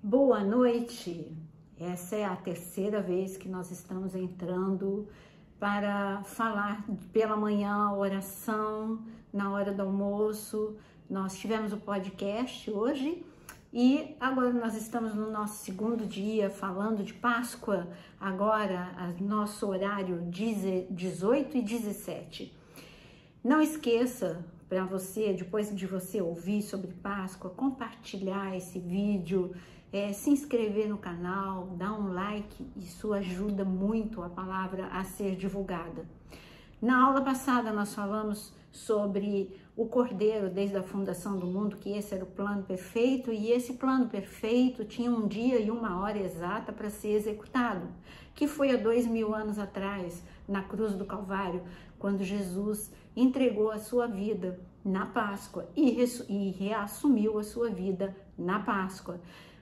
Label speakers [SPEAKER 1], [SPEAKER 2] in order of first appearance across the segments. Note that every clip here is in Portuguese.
[SPEAKER 1] Boa noite! Essa é a terceira vez que nós estamos entrando para falar pela manhã, oração, na hora do almoço. Nós tivemos o podcast hoje e agora nós estamos no nosso segundo dia falando de Páscoa, agora nosso horário 18 e 17. Não esqueça, para você, depois de você ouvir sobre Páscoa, compartilhar esse vídeo, se inscrever no canal, dar um like, isso ajuda muito a palavra a ser divulgada. Na aula passada nós falamos sobre o Cordeiro desde a fundação do mundo, que esse era o plano perfeito, e esse plano perfeito tinha um dia e uma hora exata para ser executado, que foi há 2000 anos atrás, na cruz do Calvário, quando Jesus entregou a sua vida na Páscoa e reassumiu a sua vida na Páscoa.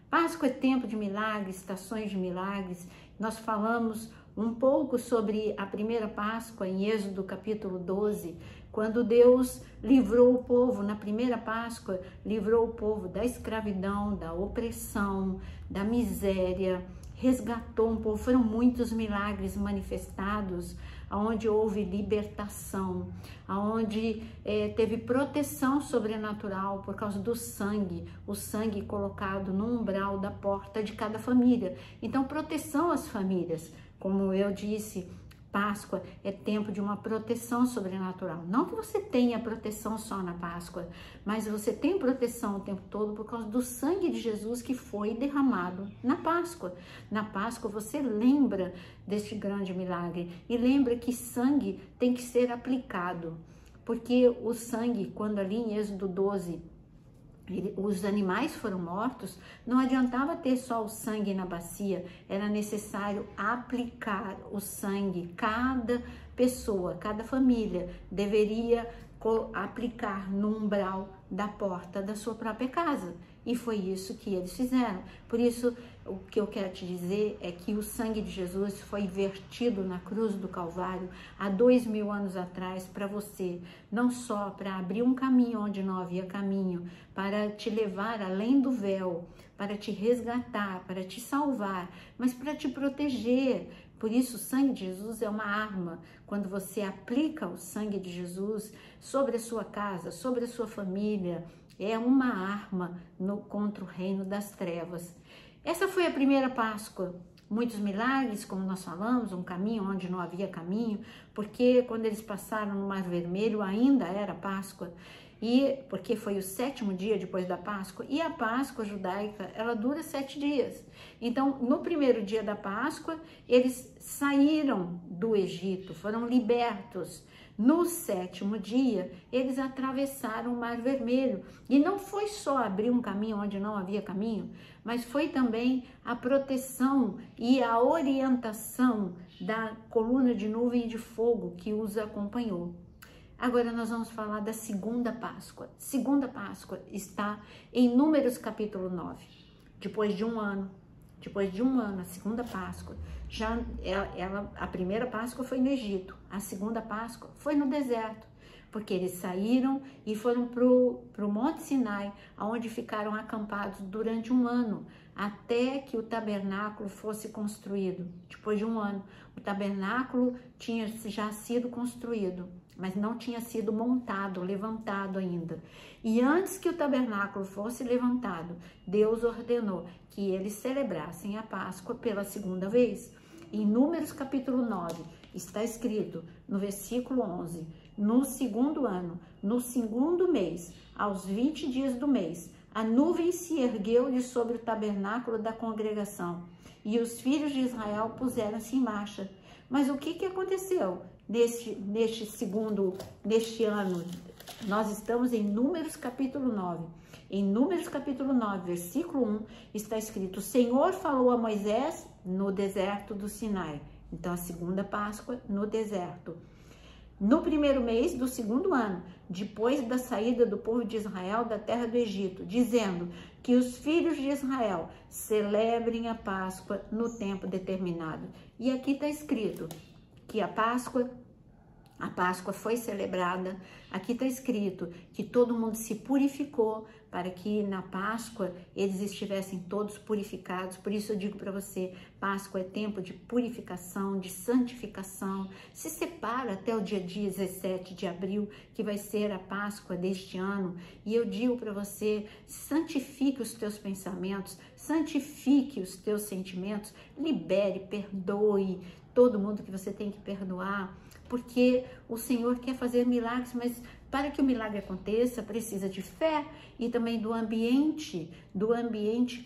[SPEAKER 1] Páscoa é tempo de milagres, estações de milagres. Nós falamos um pouco sobre a primeira Páscoa em Êxodo capítulo 12, quando Deus livrou o povo, na primeira Páscoa, livrou o povo da escravidão, da opressão, da miséria, resgatou um povo. Foram muitos milagres manifestados, onde houve libertação, onde teve proteção sobrenatural por causa do sangue, o sangue colocado no umbral da porta de cada família. Então, proteção às famílias. Como eu disse, Páscoa é tempo de uma proteção sobrenatural. Não que você tenha proteção só na Páscoa, mas você tem proteção o tempo todo por causa do sangue de Jesus que foi derramado na Páscoa. Na Páscoa você lembra deste grande milagre e lembra que sangue tem que ser aplicado, porque o sangue, quando ali em Êxodo 12, os animais foram mortos, não adiantava ter só o sangue na bacia, era necessário aplicar o sangue. Cada pessoa, cada família deveria aplicar no umbral da porta da sua própria casa. E foi isso que eles fizeram. Por isso, o que eu quero te dizer é que o sangue de Jesus foi vertido na cruz do Calvário há 2000 anos atrás para você, não só para abrir um caminho onde não havia caminho, para te levar além do véu, para te resgatar, para te salvar, mas para te proteger. Por isso, o sangue de Jesus é uma arma. Quando você aplica o sangue de Jesus sobre a sua casa, sobre a sua família, é uma arma contra o reino das trevas. Essa foi a primeira Páscoa. Muitos milagres, como nós falamos, um caminho onde não havia caminho, porque quando eles passaram no Mar Vermelho ainda era Páscoa, e porque foi o 7º dia depois da Páscoa, e a Páscoa judaica, ela dura 7 dias. Então, no primeiro dia da Páscoa, eles saíram do Egito, foram libertos. No 7º dia, eles atravessaram o Mar Vermelho. E não foi só abrir um caminho onde não havia caminho, mas foi também a proteção e a orientação da coluna de nuvem e de fogo que os acompanhou. Agora nós vamos falar da segunda Páscoa. Segunda Páscoa está em Números capítulo 9. Depois de um ano, a segunda Páscoa, a primeira Páscoa foi no Egito, a segunda Páscoa foi no deserto, porque eles saíram e foram para o Monte Sinai, onde ficaram acampados durante um ano, até que o tabernáculo fosse construído. Depois de um ano, o tabernáculo tinha já sido construído, mas não tinha sido montado, levantado ainda. E antes que o tabernáculo fosse levantado, Deus ordenou que eles celebrassem a Páscoa pela segunda vez. Em Números capítulo 9, está escrito no versículo 11, no segundo ano, no segundo mês, aos 20 dias do mês, a nuvem se ergueu de sobre o tabernáculo da congregação, e os filhos de Israel puseram-se em marcha. Mas o que aconteceu neste ano? Nós estamos em Números capítulo 9. Em Números capítulo 9, versículo 1, está escrito: o Senhor falou a Moisés no deserto do Sinai. Então, a segunda Páscoa no deserto. No primeiro mês do segundo ano, depois da saída do povo de Israel da terra do Egito, dizendo que os filhos de Israel celebrem a Páscoa no tempo determinado. E aqui está escrito que a Páscoa foi celebrada Aqui está escrito que todo mundo se purificou para que na Páscoa eles estivessem todos purificados. Por isso eu digo para você, Páscoa é tempo de purificação, de santificação. Se separa até o dia 17 de abril, que vai ser a Páscoa deste ano. E eu digo para você, santifique os teus pensamentos, santifique os teus sentimentos, libere, perdoe todo mundo que você tem que perdoar, porque o Senhor quer fazer milagres, mas para que o milagre aconteça, precisa de fé e também do ambiente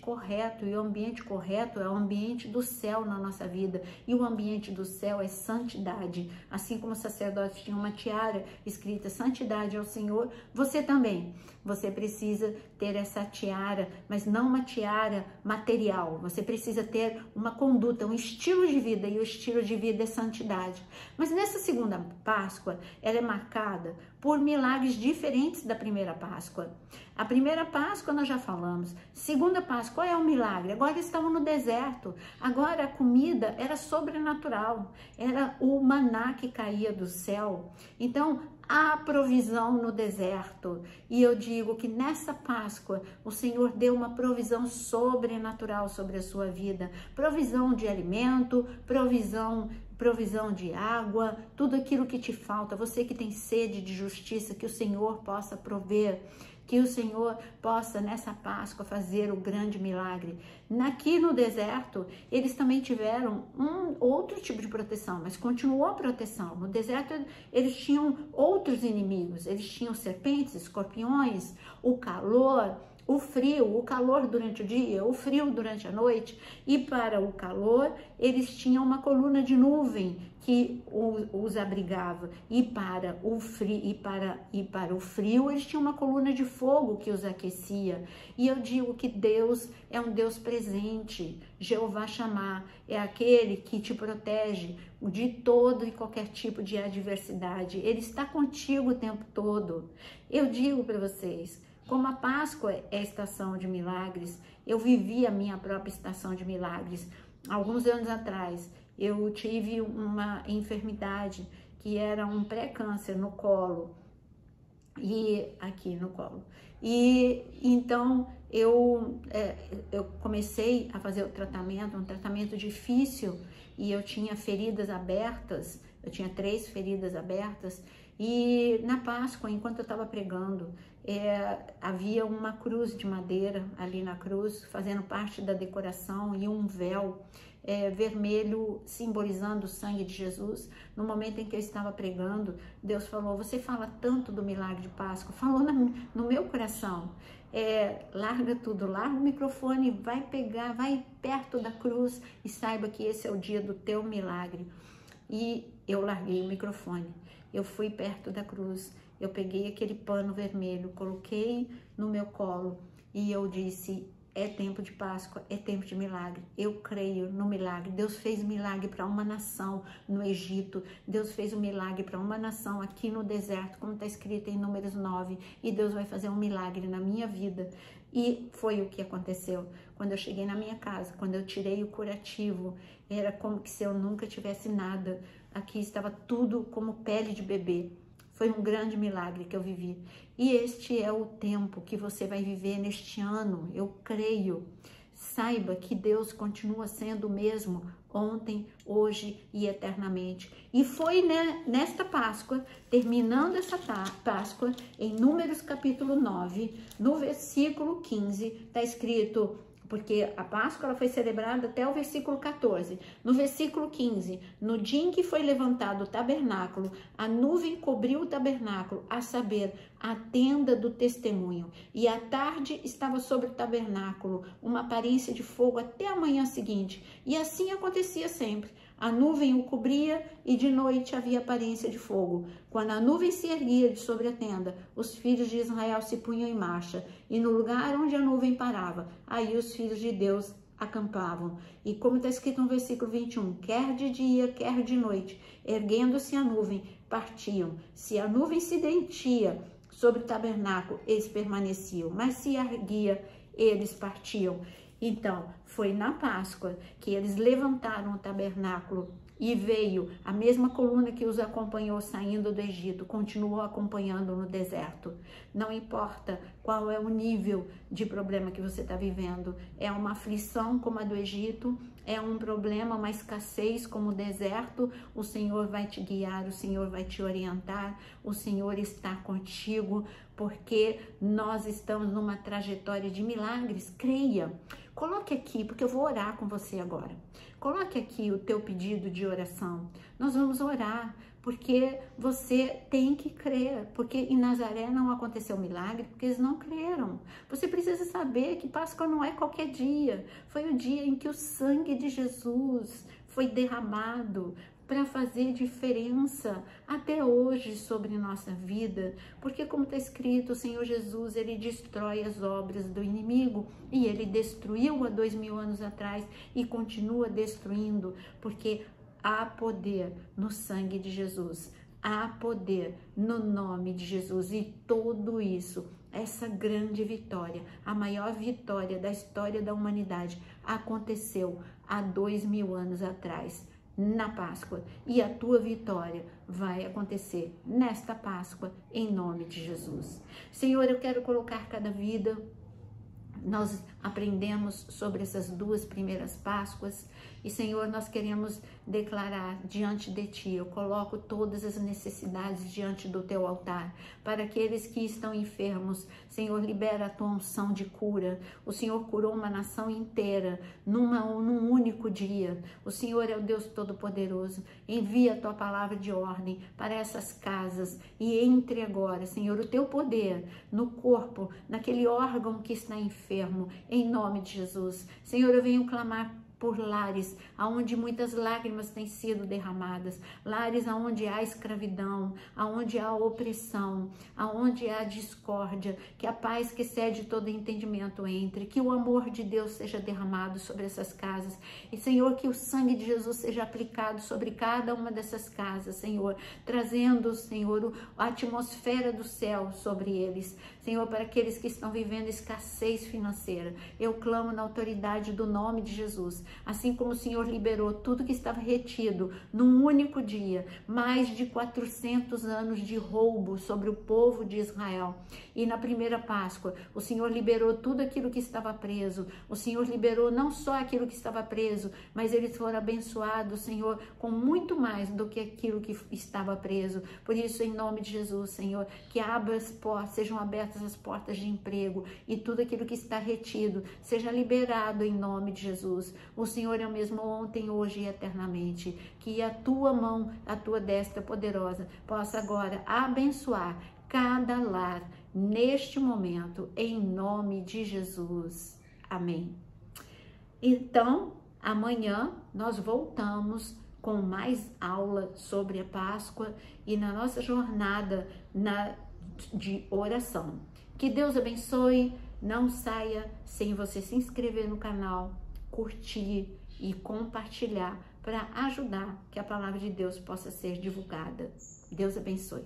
[SPEAKER 1] correto. E o ambiente correto é o ambiente do céu na nossa vida. E o ambiente do céu é santidade. Assim como o sacerdote tinha uma tiara escrita santidade ao Senhor, você também. Você precisa ter essa tiara, mas não uma tiara material. Você precisa ter uma conduta, um estilo de vida, e o estilo de vida é santidade. Mas nessa segunda Páscoa, ela é marcada por milagres diferentes da primeira Páscoa. A primeira Páscoa nós já falamos. Segunda Páscoa, qual é o milagre? Agora eles estavam no deserto. Agora a comida era sobrenatural. Era o maná que caía do céu. Então, há provisão no deserto. E eu digo que nessa Páscoa, o Senhor deu uma provisão sobrenatural sobre a sua vida. Provisão de alimento, provisão de água, tudo aquilo que te falta. Você que tem sede de justiça, que o Senhor possa prover. Que o Senhor possa nessa Páscoa fazer o grande milagre. Aqui no deserto, eles também tiveram outro tipo de proteção, mas continuou a proteção. No deserto, eles tinham outros inimigos. Eles tinham serpentes, escorpiões, o calor, o frio, o calor durante o dia, o frio durante a noite. E para o calor, eles tinham uma coluna de nuvem que os abrigava. E para o frio, eles tinham uma coluna de fogo que os aquecia. E eu digo que Deus é um Deus presente. Jeová Shammah é aquele que te protege de todo e qualquer tipo de adversidade. Ele está contigo o tempo todo. Eu digo para vocês, como a Páscoa é a estação de milagres, eu vivi a minha própria estação de milagres. Alguns anos atrás, eu tive uma enfermidade que era um pré-câncer no colo, e aqui no colo. E então eu comecei a fazer o tratamento, um tratamento difícil, e eu tinha feridas abertas, eu tinha 3 feridas abertas. E na Páscoa, enquanto eu estava pregando, havia uma cruz de madeira ali na cruz, fazendo parte da decoração, e um véu vermelho simbolizando o sangue de Jesus. No momento em que eu estava pregando, Deus falou: você fala tanto do milagre de Páscoa, falou no meu coração. Larga tudo, larga o microfone, vai perto da cruz e saiba que esse é o dia do teu milagre. E eu larguei o microfone. Eu fui perto da cruz, eu peguei aquele pano vermelho, coloquei no meu colo e eu disse: é tempo de Páscoa, é tempo de milagre. Eu creio no milagre. Deus fez milagre para uma nação no Egito. Deus fez um milagre para uma nação aqui no deserto, como está escrito em Números 9. E Deus vai fazer um milagre na minha vida. E foi o que aconteceu. Quando eu cheguei na minha casa, quando eu tirei o curativo, era como se eu nunca tivesse nada. Aqui estava tudo como pele de bebê. Foi um grande milagre que eu vivi. E este é o tempo que você vai viver neste ano, eu creio. Saiba que Deus continua sendo o mesmo ontem, hoje e eternamente. E foi nesta Páscoa, terminando essa Páscoa, em Números capítulo 9, no versículo 15, está escrito... Porque a Páscoa ela foi celebrada até o versículo 14. No versículo 15, no dia em que foi levantado o tabernáculo, a nuvem cobriu o tabernáculo, a saber, a tenda do testemunho. E à tarde estava sobre o tabernáculo uma aparência de fogo até a manhã seguinte. E assim acontecia sempre. A nuvem o cobria e de noite havia aparência de fogo. Quando a nuvem se erguia de sobre a tenda, os filhos de Israel se punham em marcha. E no lugar onde a nuvem parava, aí os filhos de Deus acampavam. E como está escrito no versículo 21, quer de dia, quer de noite, erguendo-se a nuvem, partiam. Se a nuvem se dentia sobre o tabernáculo, eles permaneciam. Mas se erguia, eles partiam. Então, foi na Páscoa que eles levantaram o tabernáculo e veio a mesma coluna que os acompanhou saindo do Egito, continuou acompanhando no deserto. Não importa qual é o nível de problema que você está vivendo, é uma aflição como a do Egito, é um problema, uma escassez como o deserto, o Senhor vai te guiar, o Senhor vai te orientar, o Senhor está contigo, porque nós estamos numa trajetória de milagres. Creia. Coloque aqui, porque eu vou orar com você agora. Coloque aqui o teu pedido de oração. Nós vamos orar, porque você tem que crer, porque em Nazaré não aconteceu milagre, porque eles não creram. Você precisa saber que Páscoa não é qualquer dia. Foi o dia em que o sangue de Jesus foi derramado para fazer diferença até hoje sobre nossa vida, porque como está escrito, o Senhor Jesus, ele destrói as obras do inimigo, e ele destruiu há 2000 anos atrás e continua destruindo, porque há poder no sangue de Jesus, há poder no nome de Jesus, e tudo isso, essa grande vitória, a maior vitória da história da humanidade, aconteceu há 2000 anos atrás, na Páscoa, e a tua vitória vai acontecer nesta Páscoa, em nome de Jesus. Senhor, eu quero colocar cada vida. Nós aprendemos sobre essas duas primeiras Páscoas e, Senhor, nós queremos declarar diante de Ti. Eu coloco todas as necessidades diante do Teu altar. Para aqueles que estão enfermos, Senhor, libera a Tua unção de cura. O Senhor curou uma nação inteira num único dia. O Senhor é o Deus Todo-Poderoso. Envia a Tua palavra de ordem para essas casas e entre agora, Senhor, o Teu poder no corpo, naquele órgão que está enfermo, em nome de Jesus. Senhor, eu venho clamar por lares aonde muitas lágrimas têm sido derramadas, lares aonde há escravidão, aonde há opressão, aonde há discórdia, que a paz que excede todo entendimento entre, que o amor de Deus seja derramado sobre essas casas, e Senhor, que o sangue de Jesus seja aplicado sobre cada uma dessas casas, Senhor, trazendo, Senhor, a atmosfera do céu sobre eles, Senhor, para aqueles que estão vivendo escassez financeira, eu clamo na autoridade do nome de Jesus. Assim como o Senhor liberou tudo que estava retido num único dia, mais de 400 anos de roubo sobre o povo de Israel. E na primeira Páscoa, o Senhor liberou tudo aquilo que estava preso. O Senhor liberou não só aquilo que estava preso, mas eles foram abençoados, Senhor, com muito mais do que aquilo que estava preso. Por isso, em nome de Jesus, Senhor, que abra as portas, sejam abertas as portas de emprego e tudo aquilo que está retido seja liberado em nome de Jesus. O Senhor é o mesmo ontem, hoje e eternamente. Que a tua mão, a tua destra poderosa, possa agora abençoar cada lar neste momento, em nome de Jesus. Amém. Então, amanhã nós voltamos com mais aula sobre a Páscoa e na nossa jornada de oração. Que Deus abençoe. Não saia sem você se inscrever no canal, curtir e compartilhar para ajudar que a palavra de Deus possa ser divulgada. Deus abençoe.